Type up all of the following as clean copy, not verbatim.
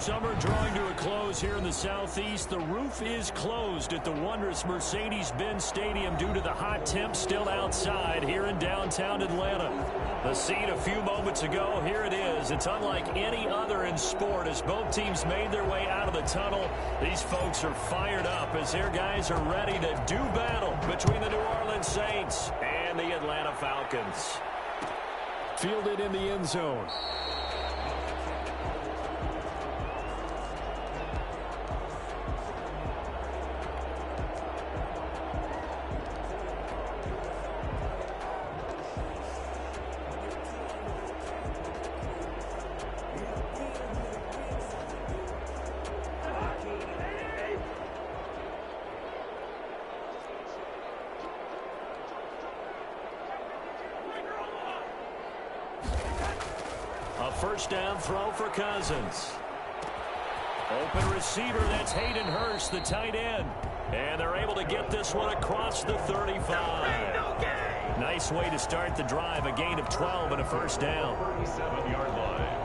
Summer drawing to a close here in the southeast. The roof is closed at the wondrous Mercedes-Benz Stadium due to the hot temps still outside here in downtown Atlanta. The scene a few moments ago, here it is. It's unlike any other in sport as both teams made their way out of the tunnel. These folks are fired up as their guys are ready to do battle between the New Orleans Saints and the Atlanta Falcons. Fielded in the end zone. First down throw for Cousins. Open receiver, that's Hayden Hurst, the tight end. And they're able to get this one across the 35. Nice way to start the drive, a gain of 12 and a first down. 37-yard line.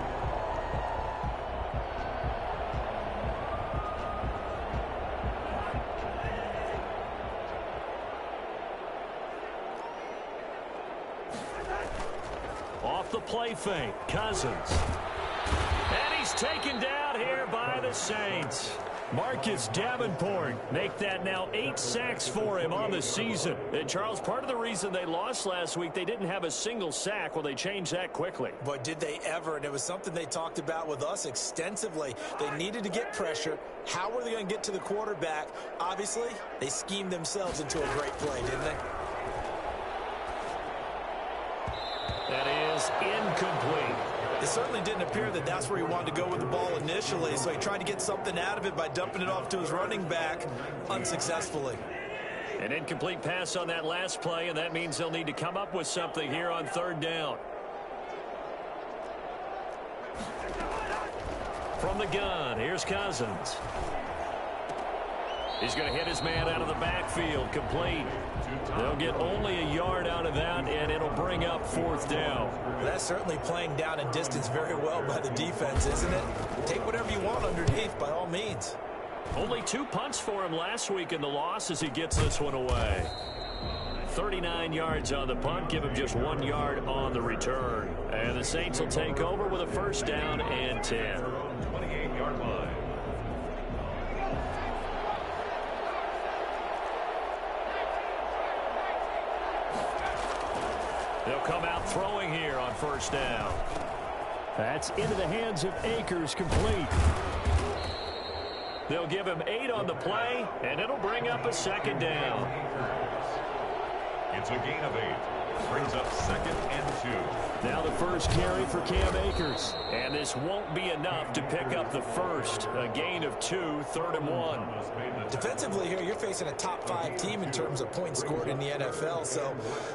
Off the play fake, Cousins. And he's taken down here by the Saints. Marcus Davenport make that now 8 sacks for him on the season. And Charles, part of the reason they lost last week, they didn't have a single sack. Well, they changed that quickly. But did they ever? And it was something they talked about with us extensively. They needed to get pressure. How were they going to get to the quarterback? Obviously, they schemed themselves into a great play, didn't they? That is incomplete. It certainly didn't appear that that's where he wanted to go with the ball initially, so he tried to get something out of it by dumping it off to his running back unsuccessfully. An incomplete pass on that last play, and that means they'll need to come up with something here on third down. From the gun, here's Cousins. He's going to hit his man out of the backfield, complete. They'll get only a yard out of that, and it'll bring up fourth down. Well, that's certainly playing down in distance very well by the defense, isn't it? Take whatever you want underneath, by all means. Only 2 punts for him last week in the loss as he gets this one away. 39 yards on the punt, give him just 1 yard on the return. And the Saints will take over with a first down and 10. 28-yard line. They'll come out throwing here on first down. That's into the hands of Akers, complete. They'll give him 8 on the play, and it'll bring up a second down. It's a gain of 8. Brings up 2nd and 2. Now the first carry for Cam Akers. And this won't be enough to pick up the first. A gain of 2, 3rd and 1. Defensively here, you're facing a top-5 team in terms of points scored in the NFL. So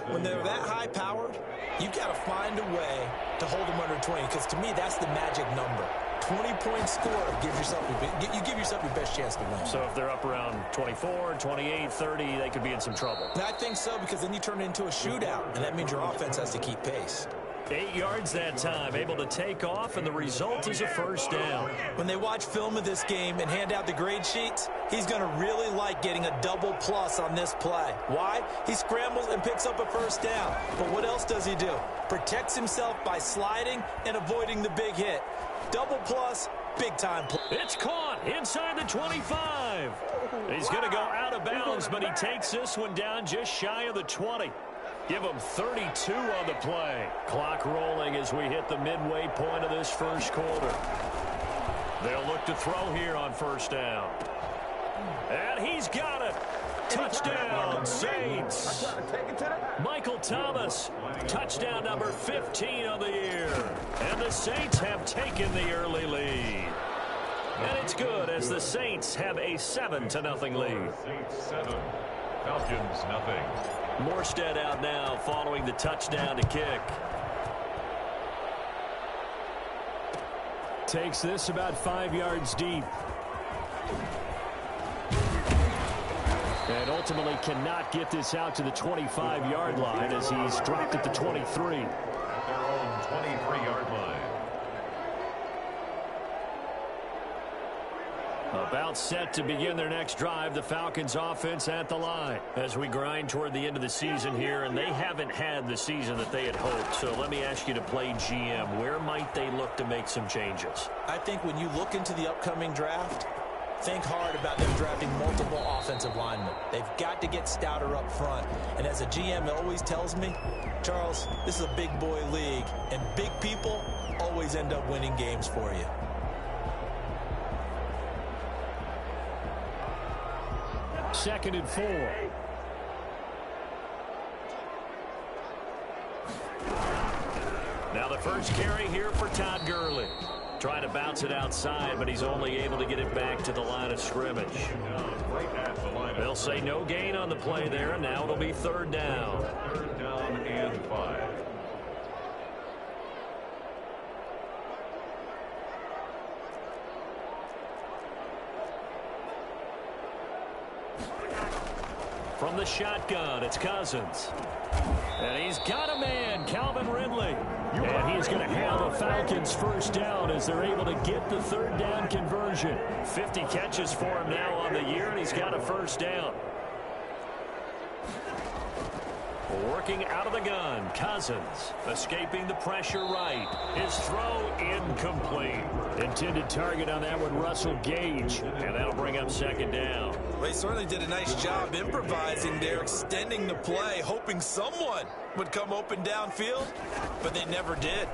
when they're that high-powered, you've got to find a way to hold them under 20. Because to me, that's the magic number. 20-point score gives yourself you give yourself your best chance to win. So if they're up around 24, 28, 30, they could be in some trouble. And I think so, because then you turn it into a shootout, and that means your offense has to keep pace. 8 yards that time, able to take off, and the result is a first down. When they watch film of this game and hand out the grade sheets, he's going to really like getting a double plus on this play. Why? He scrambles and picks up a first down. But what else does he do? Protects himself by sliding and avoiding the big hit. Double plus, big time play. It's caught inside the 25. He's going to go out of bounds, but he takes this one down just shy of the 20. Give him 32 on the play. Clock rolling as we hit the midway point of this first quarter. They'll look to throw here on first down. And he's got it. Touchdown, Saints. Michael Thomas, touchdown number 15 on the year. And the Saints have taken the early lead. And it's good as the Saints have a 7-0 lead. Saints 7, Falcons nothing. Morstead out now following the touchdown to kick. Takes this about 5 yards deep. And ultimately cannot get this out to the 25-yard line as he's dropped at the 23. At their own 23-yard line. About set to begin their next drive, the Falcons offense at the line. As we grind toward the end of the season here, and they haven't had the season that they had hoped. So let me ask you to play GM. Where might they look to make some changes? I think when you look into the upcoming draft, think hard about them drafting multiple offensive linemen. They've got to get stouter up front. And as a GM always tells me, Charles, this is a big boy league, and big people always end up winning games for you. Second and 4. Now the first carry here for Todd Gurley. Trying to bounce it outside, but he's only able to get it back to the line of scrimmage. They'll say no gain on the play there, and now it'll be third down. Third down and 5. From the shotgun, it's Cousins. And he's got a man, Calvin Ridley. And he's going to have a Falcons first down as they're able to get the third down conversion. 50 catches for him now on the year, and he's got a first down. Working out of the gun, Cousins escaping the pressure right. His throw incomplete. Intended target on that one, Russell Gage. And that'll bring up second down. Well, he certainly did a nice job improvising there, extending the play, hoping someone would come open downfield, but they never did.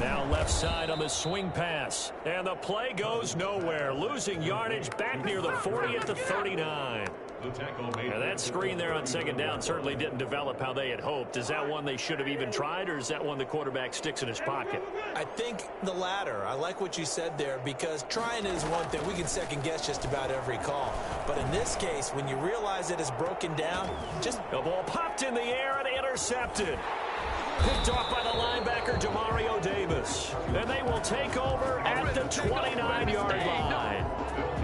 Now left side on the swing pass. And the play goes nowhere. Losing yardage back near the 40 at the 39. And that screen there on second down certainly didn't develop how they had hoped. Is that one they should have even tried, or is that one the quarterback sticks in his pocket? I think the latter. I like what you said there, because trying is one thing. We can second guess just about every call. But in this case, when you realize it is broken down, just... The ball popped in the air and intercepted. Picked off by the linebacker, Demario Davis. And they will take over at the 29-yard line.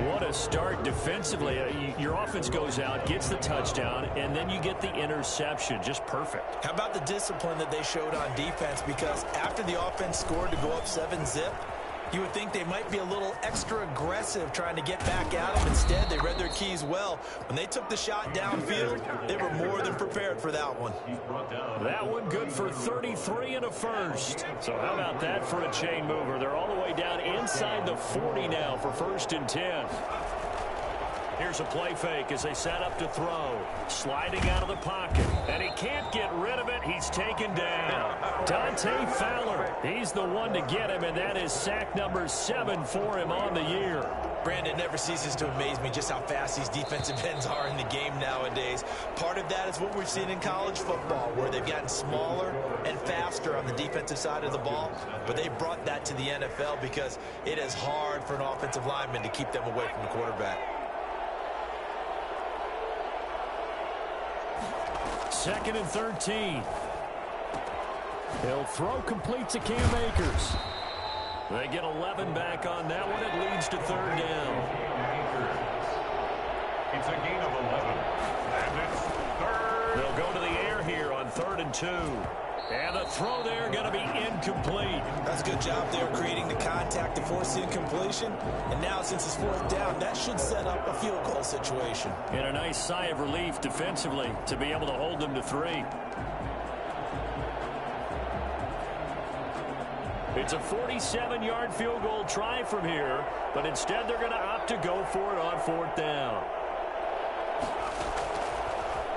What a start defensively. Your offense goes out, gets the touchdown, and then you get the interception. Just perfect. How about the discipline that they showed on defense? Because after the offense scored to go up 7-zip, you would think they might be a little extra aggressive trying to get back at them. Instead, they read their keys well. When they took the shot downfield, they were more than prepared for that one. That one good for 33 and a first. So how about that for a chain mover? They're all the way down inside the 40 now for 1st and 10. Here's a play fake as they set up to throw. Sliding out of the pocket. And he can't get rid of it. He's taken down. Dante Fowler. He's the one to get him, and that is sack number 7 for him on the year. Brandon, never ceases to amaze me just how fast these defensive ends are in the game nowadays. Part of that is what we've seen in college football, where they've gotten smaller and faster on the defensive side of the ball. But they brought that to the NFL because it is hard for an offensive lineman to keep them away from the quarterback. 2nd and 13. He'll throw complete to Cam Akers. They get 11 back on that one. It leads to third down. It's a gain of 11. And it's third. They'll go to the air here on 3rd and 2. And the throw there going to be incomplete. That's a good job there creating the contact to force the incompletion. And now since it's 4th down, that should set up a field goal situation. And a nice sigh of relief defensively to be able to hold them to 3. It's a 47-yard field goal try from here, but instead they're going to opt to go for it on 4th down.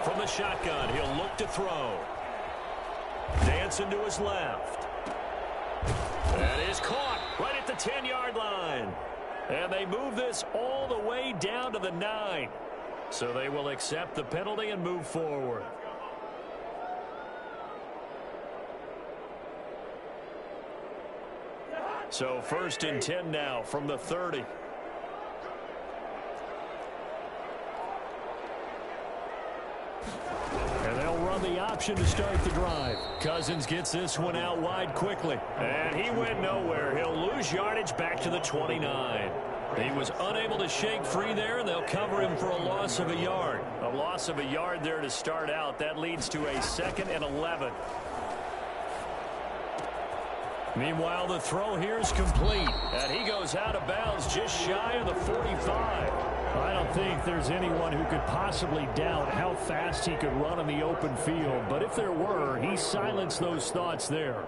From the shotgun, he'll look to throw. Dancing to his left. That is caught right at the 10-yard line. And they move this all the way down to the 9. So they will accept the penalty and move forward. So 1st and 10 now from the 30. And they'll run the option to start the drive. Cousins gets this one out wide quickly. And he went nowhere. He'll lose yardage back to the 29. He was unable to shake free there, and they'll cover him for a loss of a yard. A loss of a yard there to start out. That leads to a 2nd and 11. Meanwhile, the throw here is complete. And he goes out of bounds just shy of the 45. I don't think there's anyone who could possibly doubt how fast he could run on the open field. But if there were, he silenced those thoughts there.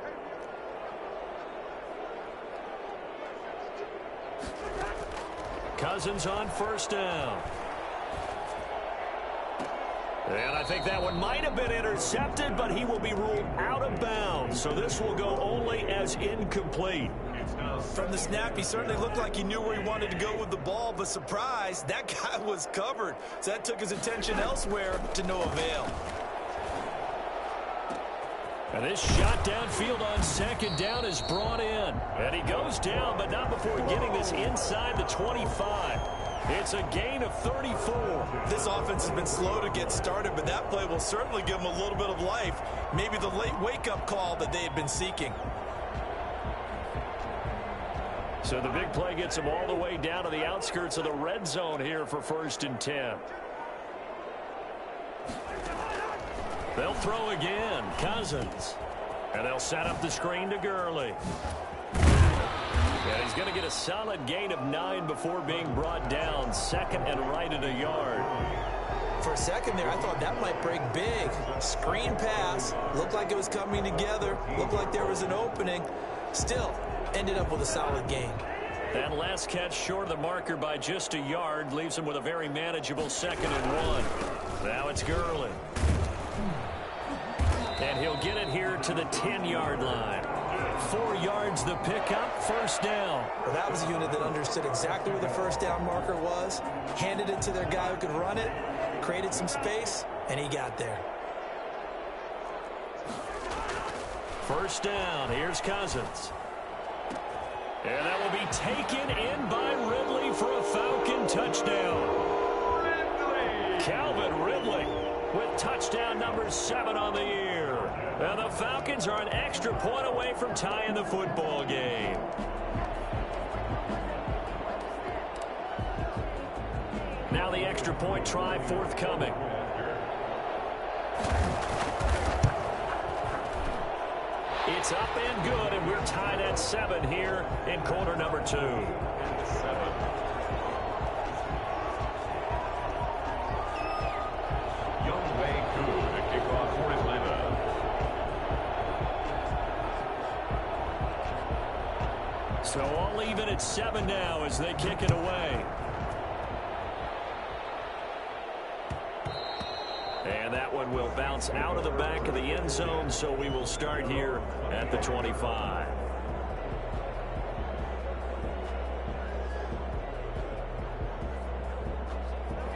Cousins on first down. And I think that one might have been intercepted, but he will be ruled out of bounds. So this will go only as incomplete. From the snap, he certainly looked like he knew where he wanted to go with the ball, but surprise, that guy was covered. So that took his attention elsewhere to no avail. And this shot downfield on second down is brought in. And he goes down, but not before getting this inside the 25. It's a gain of 34. This offense has been slow to get started, but that play will certainly give them a little bit of life. Maybe the late wake-up call that they had been seeking. So the big play gets him all the way down to the outskirts of the red zone here for 1st and 10. They'll throw again. Cousins. And they'll set up the screen to Gurley. And he's going to get a solid gain of 9 before being brought down. 2nd and right at a yard. For a second there, I thought that might break big. Screen pass. Looked like it was coming together. Looked like there was an opening. Still, ended up with a solid gain. That last catch short of the marker by just a yard leaves him with a very manageable 2nd and 1. Now it's Gurley. And he'll get it here to the 10-yard line. 4 yards the pickup, 1st down. Well, that was a unit that understood exactly where the 1st down marker was, handed it to their guy who could run it, created some space, and he got there. 1st down, here's Cousins. And that will be taken in by Ridley for a Falcon touchdown. Calvin Ridley with touchdown number 7 on the year. And the Falcons are an extra point away from tying the football game. Now the extra point try forthcoming. It's up and good, and we're tied at 7 here in quarter number 2. So all even at 7 now as they kick it away. And that one will bounce out of the back of the end zone, so we will start here at the 25.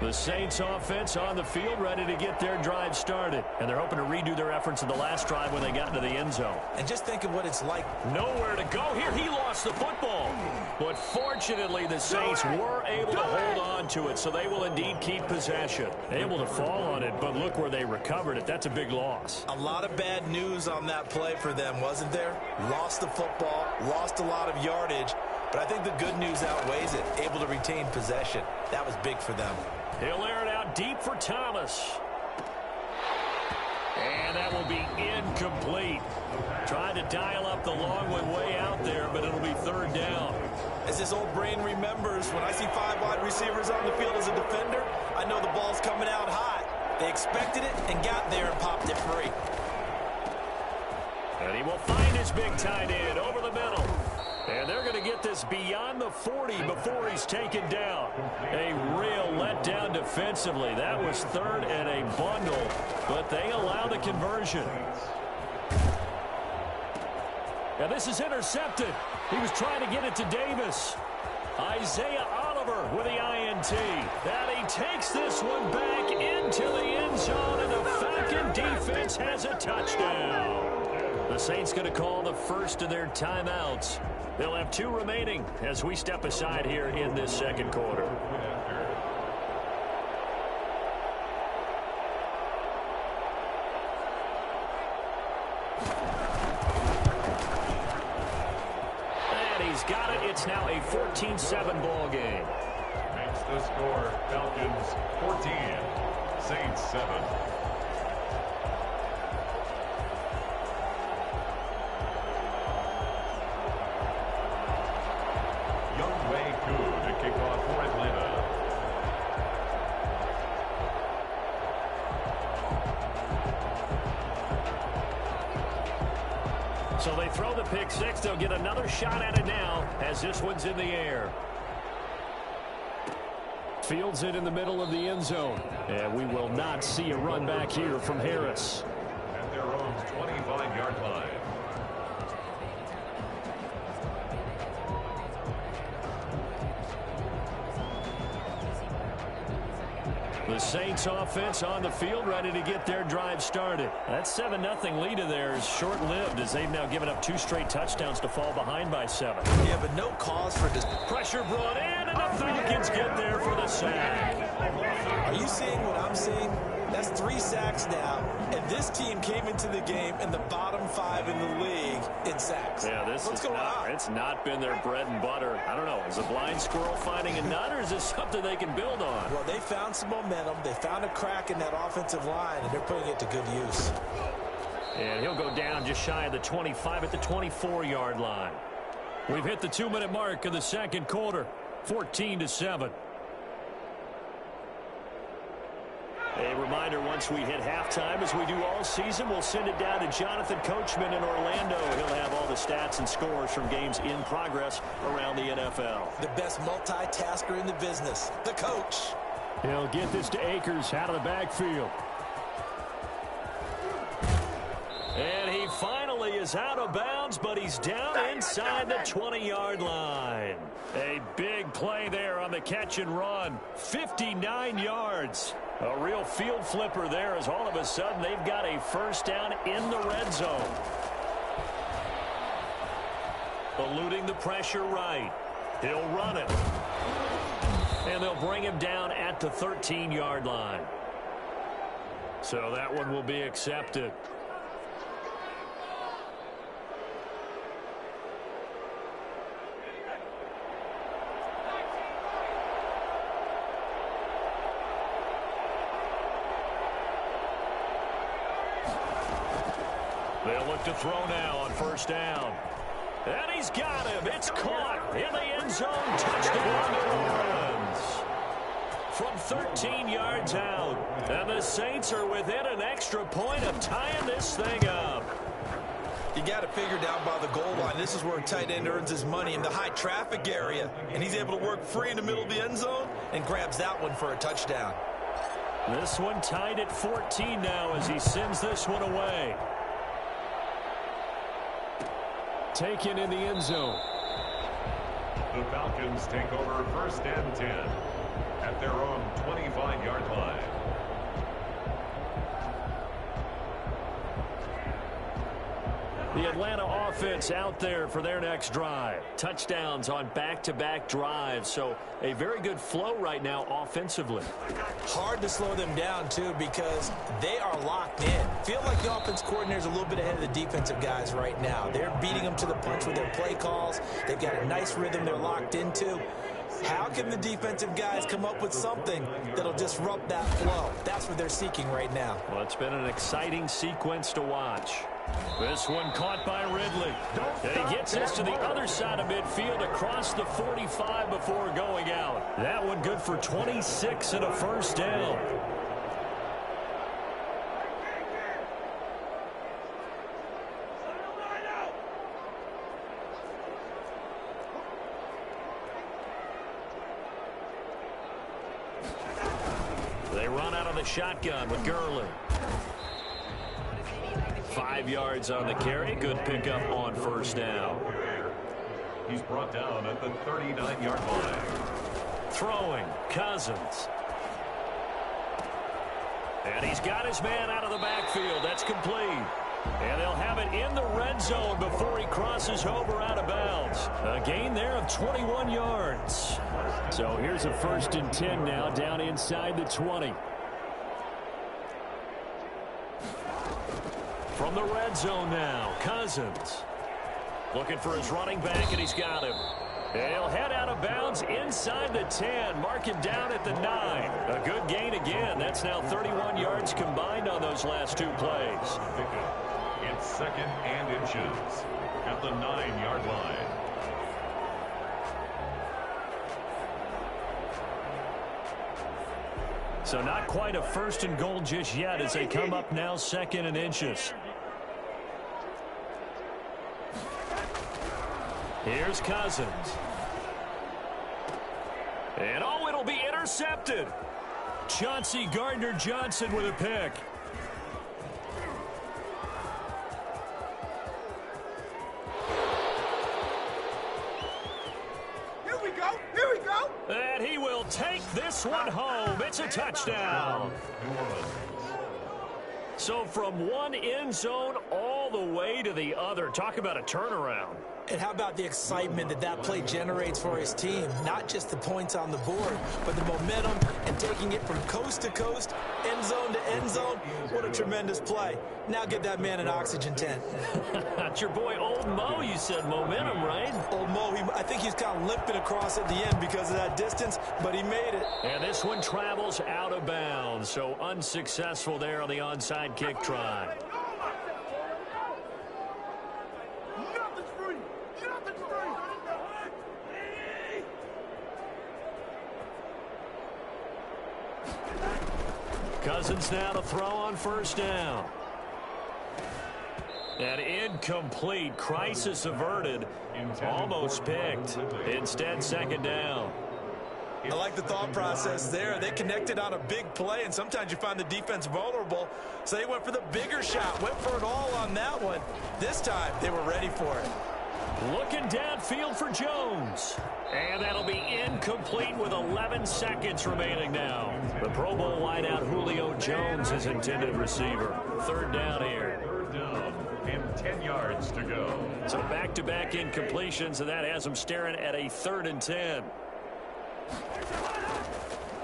The Saints offense on the field ready to get their drive started. And they're hoping to redo their efforts in the last drive when they got into the end zone. And just think of what it's like. Nowhere to go here. He lost the football. But fortunately, the Saints were able to hold on to it, so they will indeed keep possession. Able to fall on it, but look where they recovered it. That's a big loss. A lot of bad news on that play for them, wasn't there? Lost the football, lost a lot of yardage, but I think the good news outweighs it. Able to retain possession. That was big for them. He'll air it out deep for Thomas. And that will be incomplete. Trying to dial up the long one way out there, but it'll be 3rd down. As this old brain remembers, when I see 5 wide receivers on the field as a defender, I know the ball's coming out hot. They expected it and got there and popped it free. And he will find his big tight end over the middle. And they're going to get this beyond the 40 before he's taken down. A real letdown defensively. That was 3rd and a bundle, but they allow the conversion. And this is intercepted. He was trying to get it to Davis. Isaiah Oliver with the INT. And he takes this one back into the end zone, and the Falcon defense has a touchdown. The Saints going to call the first of their timeouts. They'll have 2 remaining as we step aside here in this 2nd quarter. And he's got it. It's now a 14-7 ball game. Makes the score Falcons 14, Saints 7. So they throw the pick six. They'll get another shot at it now as this one's in the air. Fields it in the middle of the end zone. And we will not see a run back here from Harris. At their own 25-yard line. The Saints offense on the field, ready to get their drive started. That 7-0 lead of theirs is short-lived as they've now given up 2 straight touchdowns to fall behind by 7. Yeah, but no cause for this. Pressure brought in, and the Falcons get there for the sack. Are you seeing what I'm seeing? That's 3 sacks now, and this team came into the game in the bottom 5 in the league in sacks. Yeah, What's going on? It's not been their bread and butter. I don't know. Is a blind squirrel finding a nut, or is this something they can build on? Well, they found some momentum. They found a crack in that offensive line, and they're putting it to good use. And he'll go down just shy of the 25 at the 24-yard line. We've hit the 2-minute mark of the second quarter, 14-7. A reminder, once we hit halftime, as we do all season, we'll send it down to Jonathan Coachman in Orlando. He'll have all the stats and scores from games in progress around the NFL. The best multitasker in the business, the coach. He'll get this to Akers out of the backfield. And he finally is out of bounds, but he's down inside the 20-yard line. A big play there on the catch and run. 59 yards. A real field flipper there as all of a sudden they've got a first down in the red zone. Eluding the pressure right. He'll run it. And they'll bring him down at the 13-yard line. So that one will be accepted. They'll look to throw now on first down. And he's got him. It's caught in the end zone. Touchdown, New Orleans. From 13 yards out. And the Saints are within an extra point of tying this thing up. You got to figure down by the goal line. This is where a tight end earns his money, in the high traffic area. And he's able to work free in the middle of the end zone and grabs that one for a touchdown. This one tied at 14 now as he sends this one away. Taken in the end zone. The Falcons take over first and 10 at their own 25-yard line. The Atlanta offense out there for their next drive. Touchdowns on back-to-back drives. So a very good flow right now offensively. Hard to slow them down, too, because they are locked in. Feel like the offense coordinator is a little bit ahead of the defensive guys right now. They're beating them to the punch with their play calls. They've got a nice rhythm they're locked into. How can the defensive guys come up with something that'll disrupt that flow? That's what they're seeking right now. Well, it's been an exciting sequence to watch. This one caught by Ridley. And he gets this to the other side of midfield across the 45 before going out. That one good for 26 and a first down. They run out of the shotgun with Gurley. 5 yards on the carry. Good pickup on first down. He's brought down at the 39-yard line. Throwing, Cousins. And he's got his man out of the backfield. That's complete. And they'll have it in the red zone before he crosses over out of bounds. A gain there of 21 yards. So here's a first and 10 now down inside the 20. From the red zone now, Cousins. Looking for his running back, and he's got him. He'll head out of bounds inside the 10. Mark him down at the 9. A good gain again. That's now 31 yards combined on those last 2 plays. It's second and inches at the 9-yard line. So not quite a first and goal just yet as they come up now second and inches. Here's Cousins. And, oh, it'll be intercepted. Chauncey Gardner-Johnson with a pick. Here we go. Here we go. And he will take this one home. It's a touchdown. So from one end zone all the way to the other. Talk about a turnaround. And how about the excitement that that play generates for his team? Not just the points on the board, but the momentum and taking it from coast to coast, end zone to end zone. What a tremendous play. Now get that man an oxygen tent. That's your boy Old Mo, you said. Momentum, right? Old Mo, I think he's kind of limping across at the end because of that distance, but he made it. And this one travels out of bounds, so unsuccessful there on the onside kick try. Cousins now to throw on first down. And incomplete. Crisis averted. Almost picked. Instead, second down. I like the thought process there. They connected on a big play, and sometimes you find the defense vulnerable. So they went for the bigger shot, went for it all on that one. This time, they were ready for it. Looking downfield for Jones. And that'll be incomplete with 11 seconds remaining now. The Pro Bowl wideout Julio Jones is intended receiver. Third down here. Third down and 10 yards to go. So back-to-back incompletions, and that has them staring at a 3rd and 10.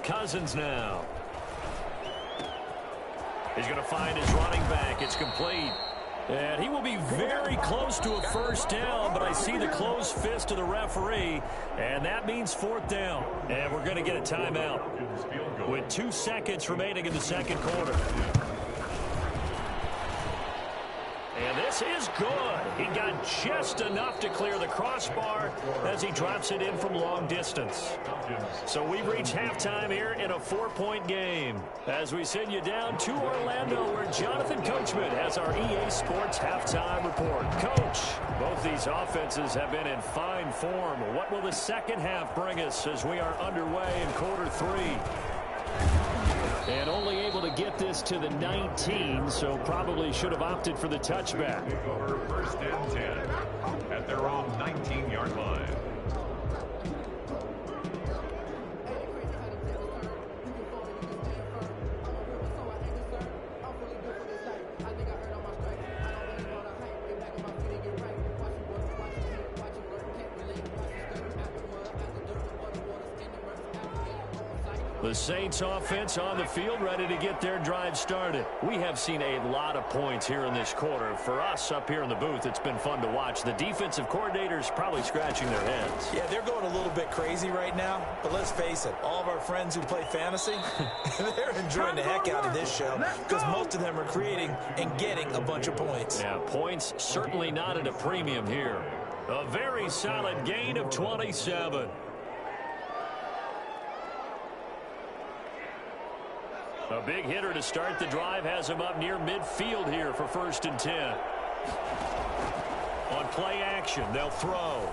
Cousins now. He's going to find his running back. It's complete. And he will be very close to a first down, but I see the closed fist of the referee, and that means 4th down. And we're going to get a timeout with 2 seconds remaining in the second quarter. And this is good. He got just enough to clear the crossbar as he drops it in from long distance. So we reach halftime here in a 4-point game as we send you down to Orlando where Jonathan Coachman has our EA Sports halftime report. Coach, both these offenses have been in fine form. What will the second half bring us as we are underway in quarter 3? And only able to get this to the 19, so probably should have opted for the touchback. Over first and 10 at their own 19-yard line. The Saints offense on the field, ready to get their drive started. We have seen a lot of points here in this quarter. For us up here in the booth, it's been fun to watch. The defensive coordinators probably scratching their heads. Yeah, they're going a little bit crazy right now, but let's face it, all of our friends who play fantasy, they're enjoying the heck out of this show because most of them are creating and getting a bunch of points. Yeah, points certainly not at a premium here. A very solid gain of 27. A big hitter to start the drive has him up near midfield here for first and 10. On play action, they'll throw.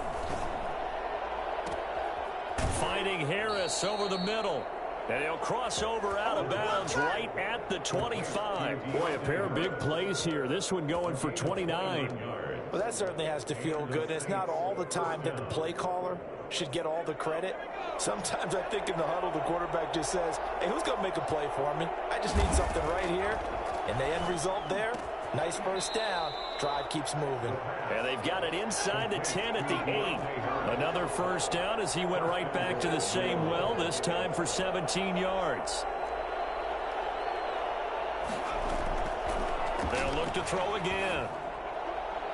Finding Harris over the middle. And he'll cross over out of bounds right at the 25. Boy, a pair of big plays here. This one going for 29. Well, that certainly has to feel good. It's not all the time that the play caller should get all the credit. Sometimes I think in the huddle, the quarterback just says, hey, who's going to make a play for me? I just need something right here. And the end result there, nice first down. Drive keeps moving. And they've got it inside the 10 at the 8. Another first down as he went right back to the same well, this time for 17 yards. They'll look to throw again.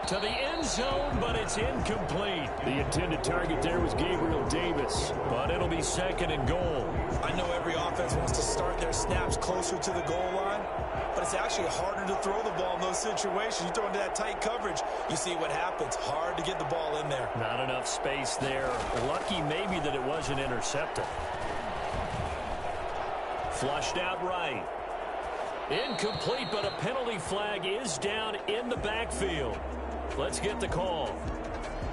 To the end zone, but it's incomplete. The intended target there was Gabriel Davis, but it'll be second and goal. I know every offense wants to start their snaps closer to the goal line, but it's actually harder to throw the ball in those situations. You throw into that tight coverage, you see what happens. Hard to get the ball in there. Not enough space there. Lucky maybe that it wasn't intercepted. Flushed out right. Incomplete, but a penalty flag is down in the backfield. Let's get the call.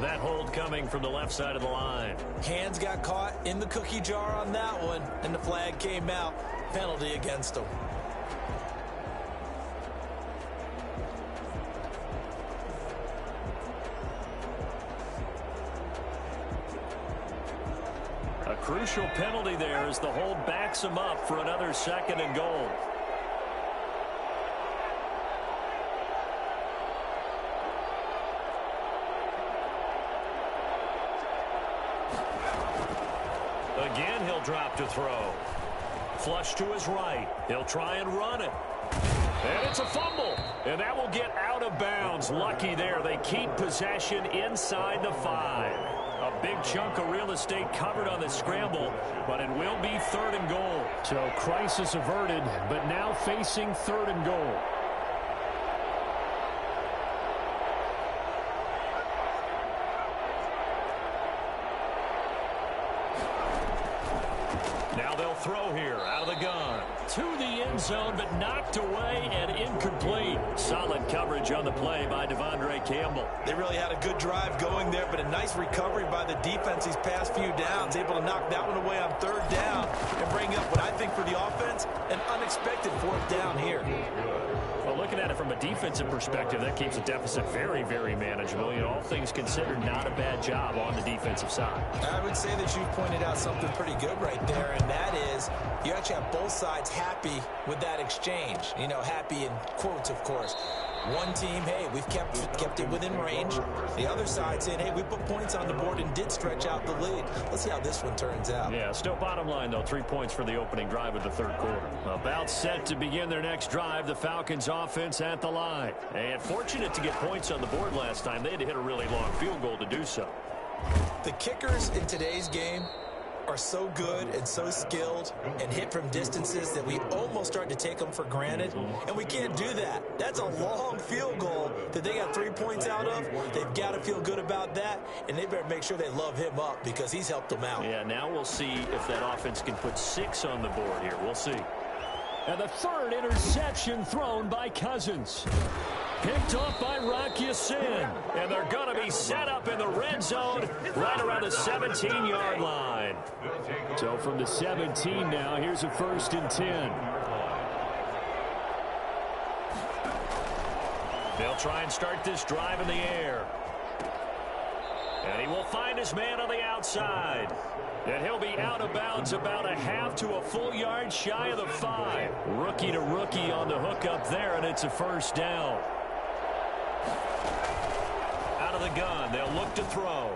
That hold coming from the left side of the line. Hands got caught in the cookie jar on that one, and the flag came out. Penalty against him. A crucial penalty there as the hold backs him up for another 2nd and goal. Again, he'll drop to throw. Flush to his right. He'll try and run it. And it's a fumble. And that will get out of bounds. Lucky there. They keep possession inside the 5. A big chunk of real estate covered on the scramble, but it will be 3rd and goal. So crisis averted, but now facing 3rd and goal. Now they'll throw here out of the gun. To the end zone, but knocked away and incomplete. Solid coverage on the play by Devondre Campbell. They really had a good drive going there, but a nice recovery by the defense these past few downs. Able to knock that one away on 3rd down and bring up what I think for the offense, an unexpected 4th down here. Well, looking at it from a defensive perspective, that keeps the deficit very, very manageable. You know, all things considered, not a bad job on the defensive side. I would say that you've pointed out something pretty good right there, and that is you actually have both sides happy with that exchange. You know, happy in quotes, of course. One team, hey, we've kept it within range. The other side saying, hey, we put points on the board and did stretch out the lead. Let's see how this one turns out. Yeah, still bottom line, though, 3 points for the opening drive of the 3rd quarter. About set to begin their next drive, the Falcons offense at the line. And fortunate to get points on the board last time. They had to hit a really long field goal to do so. The kickers in today's game are so good and so skilled and hit from distances that we almost start to take them for granted, and we can't do that. That's a long field goal that they got 3 points out of. They've got to feel good about that, and they better make sure they love him up because he's helped them out. Yeah, now we'll see if that offense can put 6 on the board here. We'll see. And the 3rd interception thrown by Cousins. Picked off by Rock Ya-Sin. And they're going to be set up in the red zone right around the 17-yard line. So from the 17 now, here's a 1st and 10. They'll try and start this drive in the air. And he will find his man on the outside. And he'll be out of bounds about a half to a full yard shy of the 5. Rookie to rookie on the hook up there, and it's a 1st down. Out of the gun, they'll look to throw.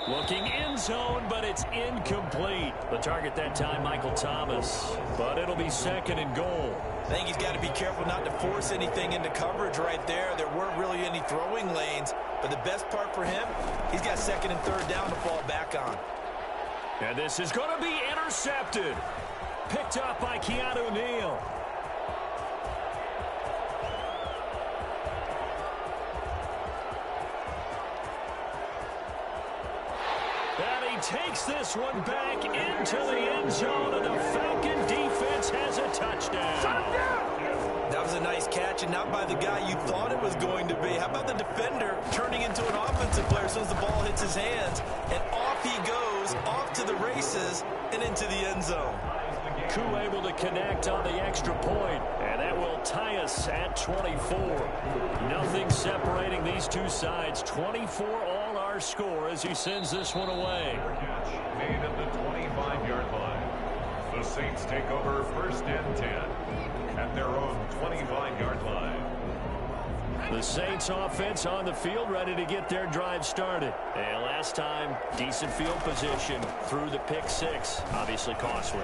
Looking end zone, but it's incomplete. The target that time, Michael Thomas. But it'll be 2nd and goal. I think he's got to be careful not to force anything into coverage right there. There weren't really any throwing lanes. But the best part for him, he's got 2nd and 3rd down to fall back on. And this is going to be intercepted. Picked up by Keanu Neal. And he takes this one back into the end zone, and the Falcon defense has a touchdown. That was a nice catch, and not by the guy you thought it was going to be. How about the defender turning into an offensive player as soon as the ball hits his hands, and off he goes, off to the races, and into the end zone. Koo able to connect on the extra point, and that will tie us at 24. Nothing separating these two sides. 24 all our score as he sends this one away. Made at the 25-yard line. The Saints take over 1st and 10 at their own 25-yard line. The Saints offense on the field, ready to get their drive started. And last time, decent field position through the pick 6. Obviously costly.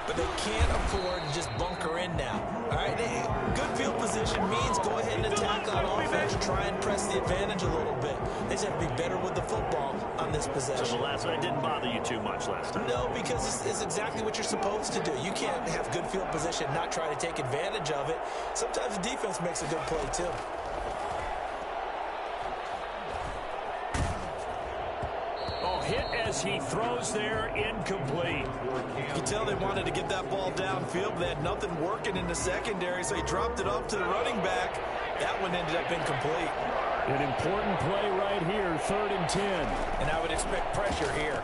But they can't afford to just bunker in now. All right, good field position means go ahead and attack on offense, try and press the advantage a little bit. They just have to be better with the football on this possession. So the last one didn't bother you too much last time? No, because it's exactly what you're supposed to do. You can't have good field position, not try to take advantage of it. Sometimes the defense makes a good play too. Hit as he throws there, incomplete. You can tell they wanted to get that ball downfield, but they had nothing working in the secondary, so he dropped it off to the running back. That one ended up incomplete. An important play right here, 3rd and 10. And I would expect pressure here.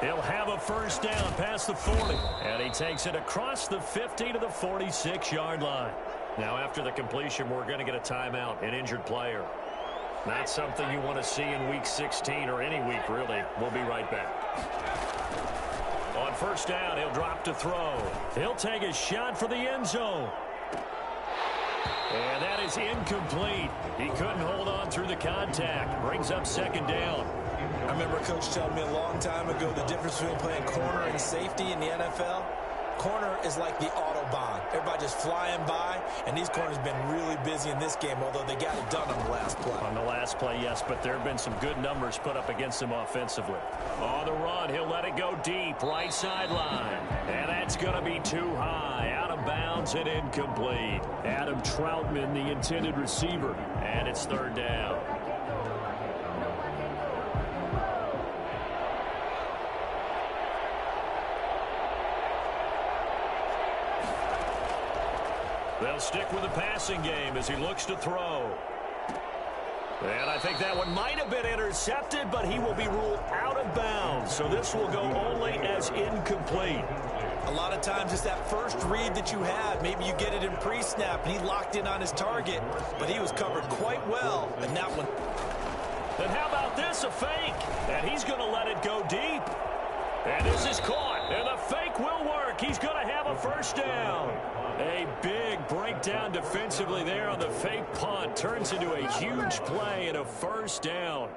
He'll have a first down past the 40. And he takes it across the 50 to the 46-yard line. Now, after the completion, we're going to get a timeout, an injured player. Not something you want to see in Week 16 or any week, really. We'll be right back. On first down, he'll drop to throw. He'll take a shot for the end zone. And that is incomplete. He couldn't hold on through the contact. Brings up 2nd down. I remember Coach telling me a long time ago the difference between playing corner and safety in the NFL. Corner is like the Autobahn. Everybody just flying by, and these corners have been really busy in this game, although they got it done on the last play. On the last play, yes, but there have been some good numbers put up against him offensively. On the run, he'll let it go deep, right sideline. And that's going to be too high, out of bounds and incomplete. Adam Troutman, the intended receiver. And it's 3rd down. They'll stick with the passing game as he looks to throw. And I think that one might have been intercepted, but he will be ruled out of bounds. So this will go only as incomplete. A lot of times it's that first read that you have. Maybe you get it in pre-snap, and he locked in on his target, but he was covered quite well in that one. And how about this, a fake? And he's going to let it go deep. And this is caught, and the fake will work. He's going to have a first down. A big breakdown defensively there on the fake punt. Turns into a huge play and a first down.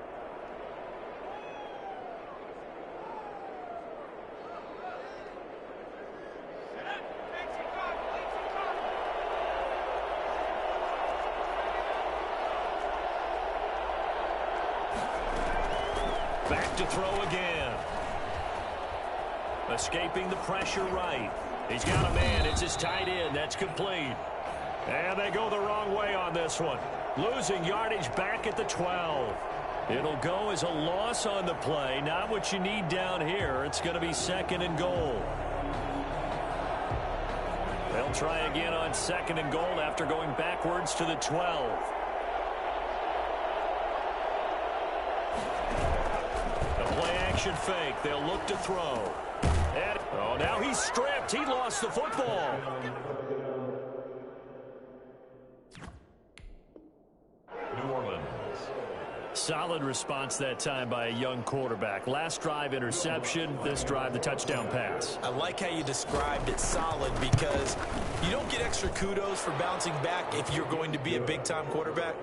Back to throw again. Escaping the pressure right. He's got a man. It's his tight end. That's complete. And they go the wrong way on this one. Losing yardage back at the 12. It'll go as a loss on the play. Not what you need down here. It's going to be 2nd and goal. They'll try again on 2nd and goal after going backwards to the 12. A play-action fake. They'll look to throw. And, oh, now he's stripped. He lost the football. New Orleans. Solid response that time by a young quarterback. Last drive, interception. This drive, the touchdown pass. I like how you described it solid because you don't get extra kudos for bouncing back if you're going to be a big-time quarterback.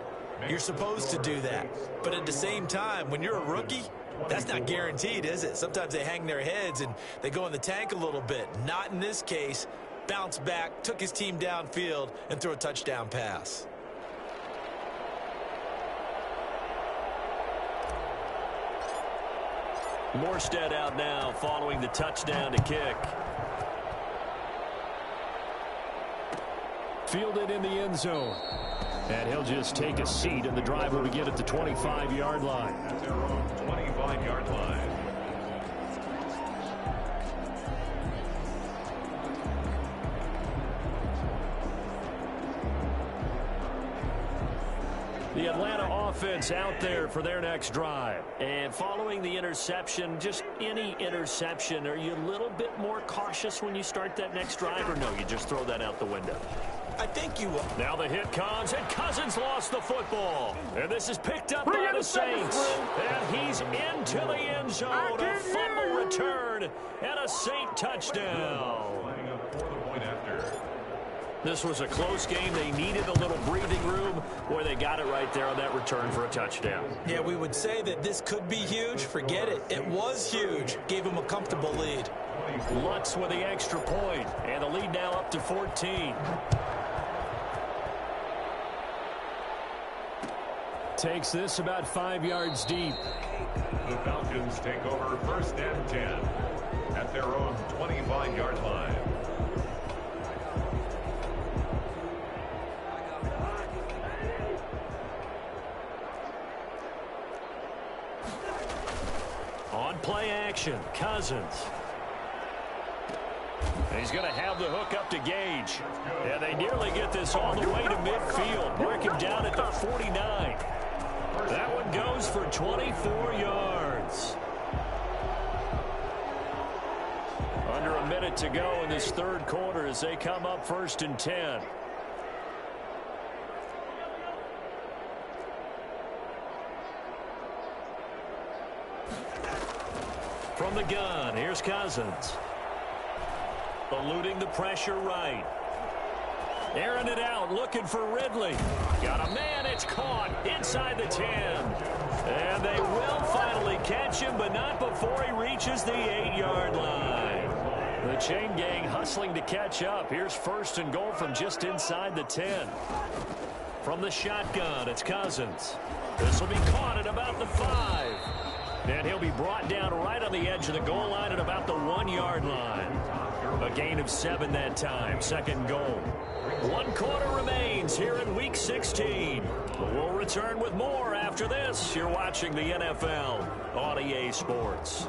You're supposed to do that. But at the same time, when you're a rookie, that's not guaranteed, is it? Sometimes they hang their heads and they go in the tank a little bit. Not in this case. Bounced back, took his team downfield, and threw a touchdown pass. Morstead out now following the touchdown to kick. Fielded in the end zone. And he'll just take a seat, and the drive will begin at the 25-yard line. At their own 25-yard line. The Atlanta offense out there for their next drive. And following the interception, just any interception, are you a little bit more cautious when you start that next drive, or no, you just throw that out the window? I think you will. Now the hit comes, and Cousins lost the football. And this is picked up by the Saints. And he's into the end zone. A fumble return and a Saint touchdown. Lining up for the point after. This was a close game. They needed a little breathing room. Boy, they got it right there on that return for a touchdown. Yeah, we would say that this could be huge. Forget it. It was huge. Gave him a comfortable lead. Lutz with the extra point, and the lead now up to 14. Takes this about 5 yards deep. The Falcons take over 1st and 10 at their own 25-yard line. On play action, Cousins. He's going to have the hook up to Gage. And they nearly get this all the way to midfield. Mark him down at the 49. That one goes for 24 yards. Under a minute to go in this third quarter as they come up 1st and 10. From the gun, here's Cousins. Eluding the pressure right. Airing it out, looking for Ridley. Got a man, it's caught inside the 10. And they will finally catch him, but not before he reaches the 8-yard line. The chain gang hustling to catch up. Here's 1st and goal from just inside the 10. From the shotgun, it's Cousins. This will be caught at about the 5. And he'll be brought down right on the edge of the goal line at about the 1-yard line. A gain of 7 that time. 2nd goal. 1 quarter remains here in Week 16. We'll return with more after this. You're watching the NFL on EA Sports.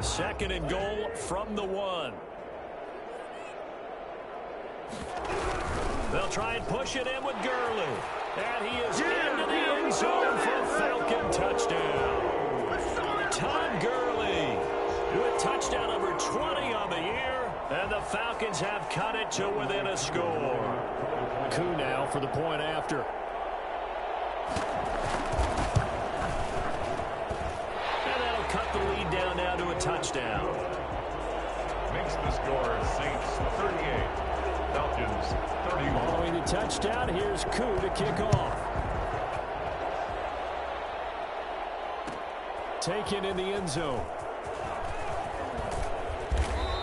Second and goal from the 1. They'll try and push it in with Gurley. And he is into the end zone for a Falcon touchdown. Tom Gurley with touchdown number 20 on the year. And the Falcons have cut it to within a score. Coup now for the point after. And that'll cut the lead down now to a touchdown. Makes the score Saints 38. Falcons 31. Following the touchdown, here's Coup to kick off. Taken in the end zone.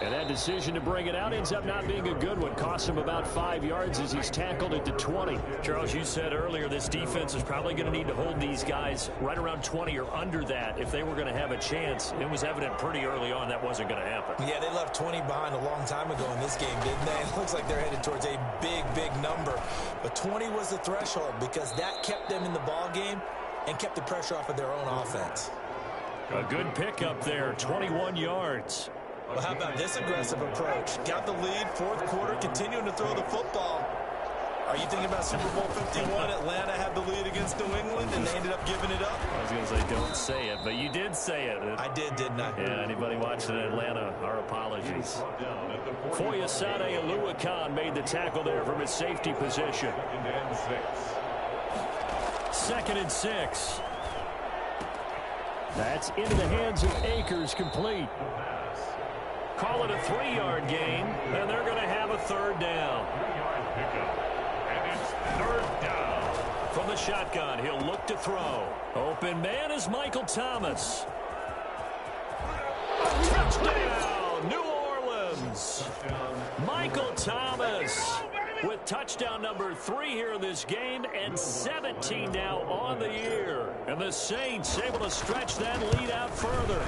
And that decision to bring it out ends up not being a good one. Costs him about 5 yards as he's tackled it to 20. Charles, you said earlier this defense is probably going to need to hold these guys right around 20 or under that if they were going to have a chance. It was evident pretty early on that wasn't going to happen. Yeah, they left 20 behind a long time ago in this game, didn't they? It looks like they're headed towards a big, big number. But 20 was the threshold because that kept them in the ball game and kept the pressure off of their own offense. A good pickup there, 21 yards. Well, how about this aggressive approach? Got the lead, 4th quarter, continuing to throw the football. Are you thinking about Super Bowl 51? Atlanta had the lead against New England, and they ended up giving it up. I was going to say, don't say it, but you did say it. I did, didn't I? Yeah, anybody watching in Atlanta, our apologies. Foyesade Aluakan made the tackle there from his safety position. 2nd and 6. That's into the hands of Akers, complete. Call it a 3-yard gain, and they're going to have a 3rd down. 3-yard pickup, and it's 3rd down. From the shotgun, he'll look to throw. Open man is Michael Thomas. Touchdown, New Orleans. Michael Thomas with touchdown number 3 here in this game and 17 now on the year. And the Saints able to stretch that lead out further.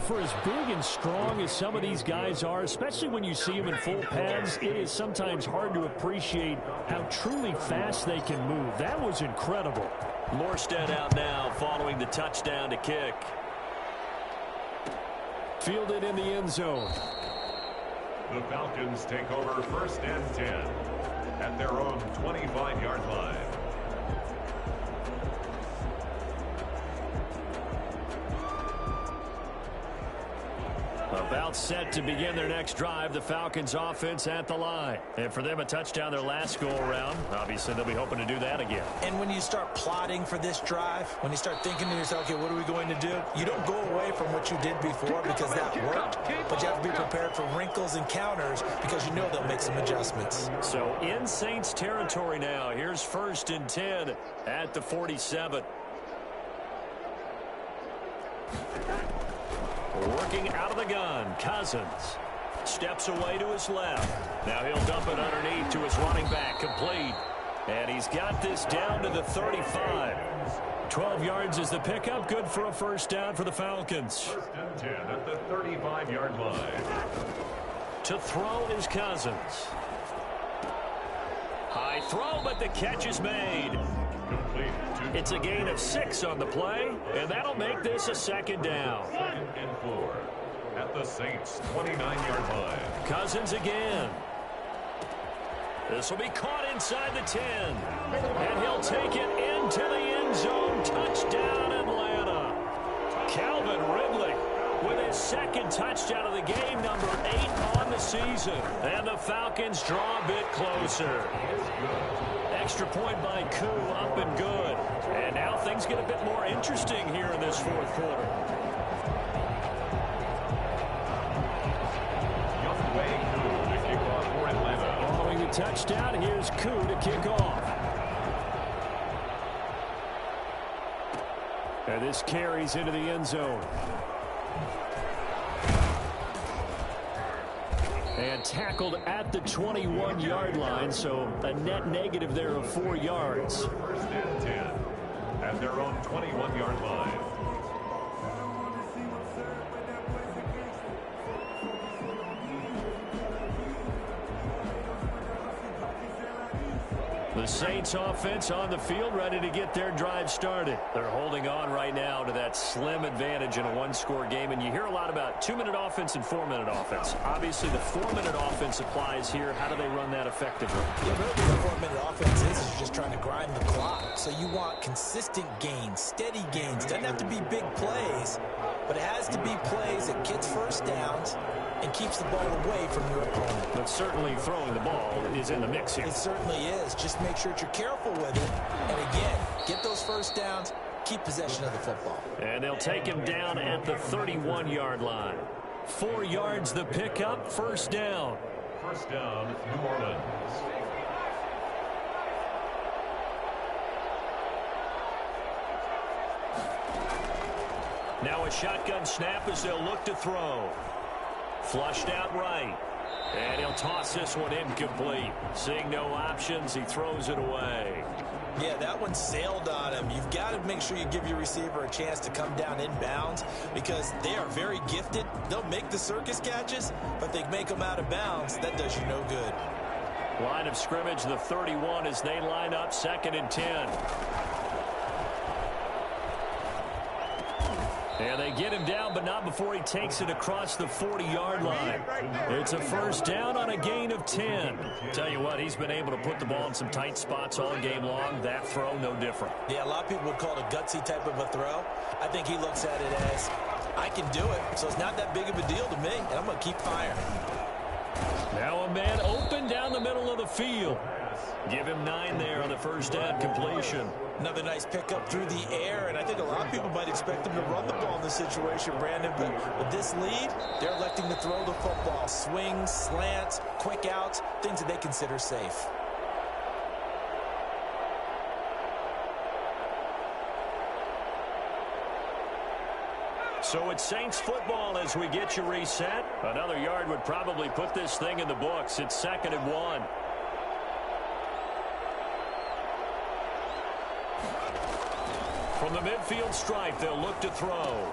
For as big and strong as some of these guys are, especially when you see them in full pads, it is sometimes hard to appreciate how truly fast they can move. That was incredible. Morstead out now following the touchdown to kick. Fielded in the end zone. The Falcons take over 1st and 10 at their own 25-yard line. About set to begin their next drive, the Falcons offense at the line. And for them, a touchdown their last go-around. Obviously, they'll be hoping to do that again. And when you start plotting for this drive, when you start thinking to yourself, okay, what are we going to do? You don't go away from what you did before because that worked, but you have to be prepared for wrinkles and counters because you know they'll make some adjustments. So in Saints territory now, here's 1st and 10 at the 47. Working out of the gun, Cousins steps away to his left. Now he'll dump it underneath to his running back, complete. And he's got this down to the 35. 12 yards is the pickup, good for a 1st down for the Falcons. 1st and 10 at the 35-yard line. To throw is Cousins. High throw, but the catch is made. Complete. It's a gain of 6 on the play, and that'll make this a 2nd down. 2nd and 4 at the Saints' 29-yard line. Cousins again. This will be caught inside the 10. And he'll take it into the end zone. Touchdown, Atlanta. Calvin Ridley with his second touchdown of the game, number 8 on the season. And the Falcons draw a bit closer. Extra point by Koo, up and good. And now things get a bit more interesting here in this fourth quarter. Following the touchdown, here's Koo to kick off. And this carries into the end zone. And tackled at the 21-yard line, so a net negative there of 4 yards. First and 10 at their own 21-yard line. The Saints offense on the field, ready to get their drive started. They're holding on right now to that slim advantage in a one-score game, and you hear a lot about 2-minute offense and 4-minute offense. Obviously, the 4-minute offense applies here. How do they run that effectively? Yeah, really what the 4-minute offense is you're just trying to grind the clock. So you want consistent gains, steady gains. Doesn't have to be big plays, but it has to be plays that gets first downs and keeps the ball away from your opponent. But certainly throwing the ball is in the mix here. It certainly is. Just make sure that you're careful with it. And again, get those first downs, keep possession of the football. And they'll take him down at the 31-yard line. 4 yards the pickup, first down. First down, New Orleans. Now a shotgun snap as they'll look to throw. Flushed out right. And he'll toss this one incomplete. Seeing no options, he throws it away. Yeah, that one sailed on him. You've got to make sure you give your receiver a chance to come down inbounds because they are very gifted. They'll make the circus catches, but they make them out of bounds. That does you no good. Line of scrimmage, the 31 as they line up, 2nd and 10. And they get him down, but not before he takes it across the 40-yard line. It's a first down on a gain of 10. Tell you what, he's been able to put the ball in some tight spots all game long. That throw, no different. Yeah, a lot of people would call it a gutsy type of a throw. I think he looks at it as, I can do it, so it's not that big of a deal to me, and I'm going to keep firing. Now a man open down the middle of the field. Give him 9 there on the first down completion. Another nice pickup through the air, and I think a lot of people might expect him to run the ball in this situation, Brandon, but with this lead, they're electing to throw the football. Swings, slants, quick outs, things that they consider safe. So it's Saints football as we get you reset. Another yard would probably put this thing in the books. It's 2nd and 1. From the midfield stripe, they'll look to throw.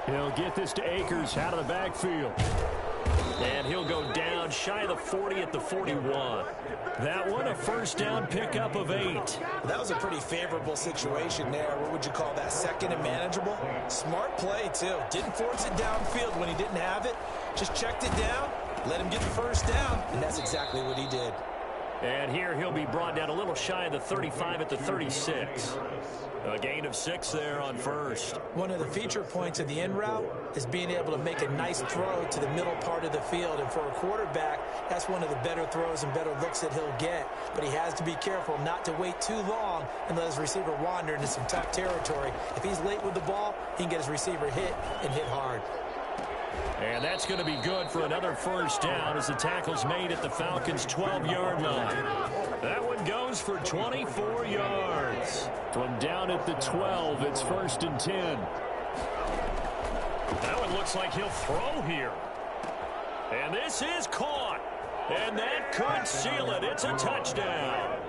He'll get this to Akers out of the backfield. And he'll go down shy of the 40 at the 41. That one, a first down pickup of 8. That was a pretty favorable situation there. What would you call that? 2nd and manageable? Smart play, too. Didn't force it downfield when he didn't have it. Just checked it down, let him get the first down, and that's exactly what he did. And here he'll be brought down a little shy of the 35 at the 36. A gain of 6 there on first. One of the feature points of the in route is being able to make a nice throw to the middle part of the field. And for a quarterback, that's one of the better throws and better looks that he'll get. But he has to be careful not to wait too long and let his receiver wander into some tough territory. If he's late with the ball, he can get his receiver hit and hit hard. And that's going to be good for another first down as the tackle's made at the Falcons' 12-yard line. That one goes for 24 yards. From down at the 12, it's 1st and 10. That one looks like he'll throw here. And this is caught. And that could seal it. It's a touchdown.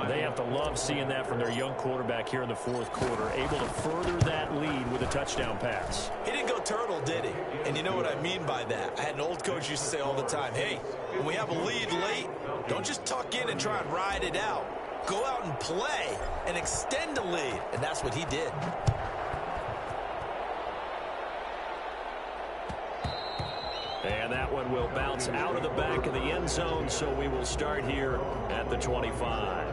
They have to love seeing that from their young quarterback here in the fourth quarter, able to further that lead with a touchdown pass. He didn't go turtle, did he? And you know what I mean by that. I had an old coach used to say all the time, hey, when we have a lead late, don't just tuck in and try and ride it out. Go out and play and extend the lead. And that's what he did. And that one will bounce out of the back of the end zone, so we will start here at the 25.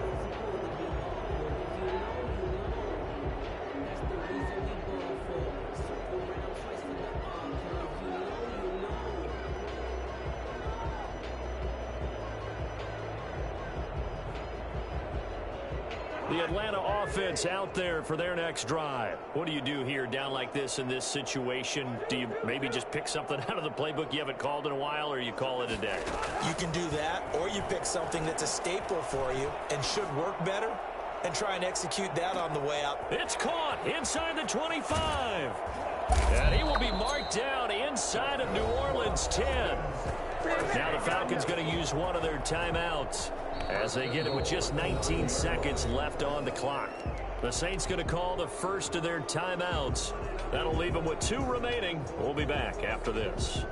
The Atlanta offense out there for their next drive. What do you do here down like this in this situation? Do you maybe just pick something out of the playbook you haven't called in a while, or you call it a day? You can do that, or you pick something that's a staple for you and should work better and try and execute that on the way out. It's caught inside the 25. And he will be marked down inside of New Orleans 10. Now the Falcons going to use one of their timeouts as they get it with just 19 seconds left on the clock. The Saints going to call the first of their timeouts. That'll leave them with 2 remaining. We'll be back after this.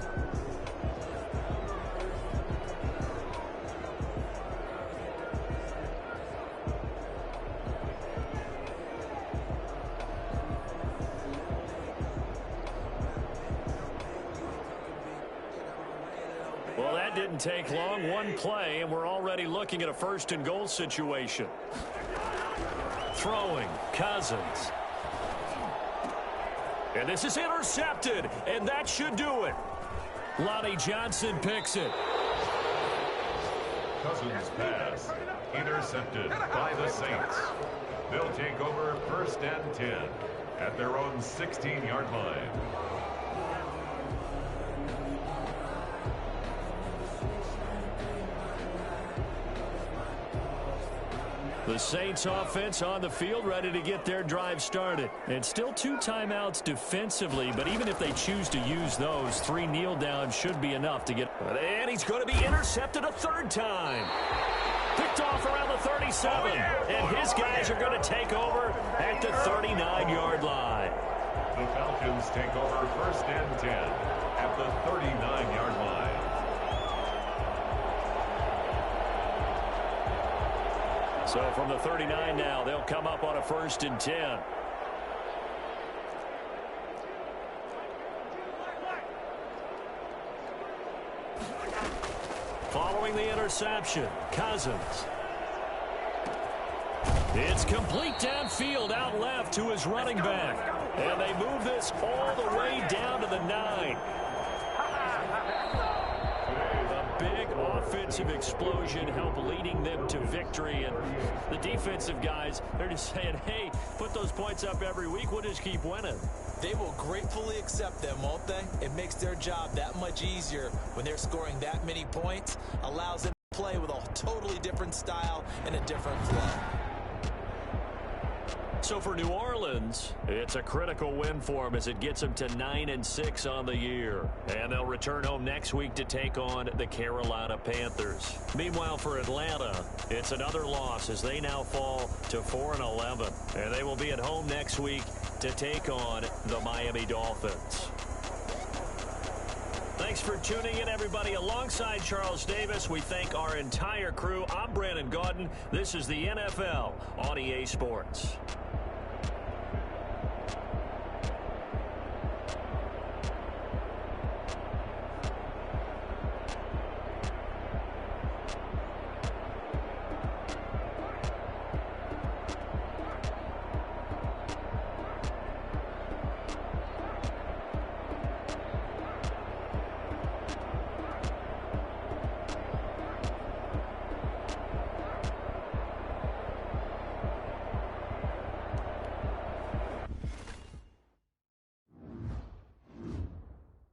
Well, that didn't take long. One play, and we're already looking at a first-and-goal situation. Throwing, Cousins. And this is intercepted, and that should do it. Lonnie Johnson picks it. Cousins' pass intercepted by the Saints. They'll take over first and 10 at their own 16-yard line. The Saints offense on the field ready to get their drive started. And still 2 timeouts defensively, but even if they choose to use those, 3 kneel downs should be enough to get. And he's going to be intercepted a 3rd time. Picked off around the 37. And his guys are going to take over at the 39-yard line. The Falcons take over first and 10 at the 39-yard line. So from the 39 now, they'll come up on a 1st and 10. Following the interception, Cousins. It's complete downfield out left to his running back. And they move this all the way down to the 9. Big offensive explosion help leading them to victory, and the defensive guys, they're just saying, hey, put those points up every week, we'll just keep winning. They will gratefully accept them, won't they? It makes their job that much easier when they're scoring that many points, allows them to play with a totally different style and a different flow. So for New Orleans, it's a critical win for them as it gets them to 9-6 on the year. And they'll return home next week to take on the Carolina Panthers. Meanwhile, for Atlanta, it's another loss as they now fall to 4-11. And they will be at home next week to take on the Miami Dolphins. Thanks for tuning in, everybody. Alongside Charles Davis, we thank our entire crew. I'm Brandon Gaudin. This is the NFL on EA Sports.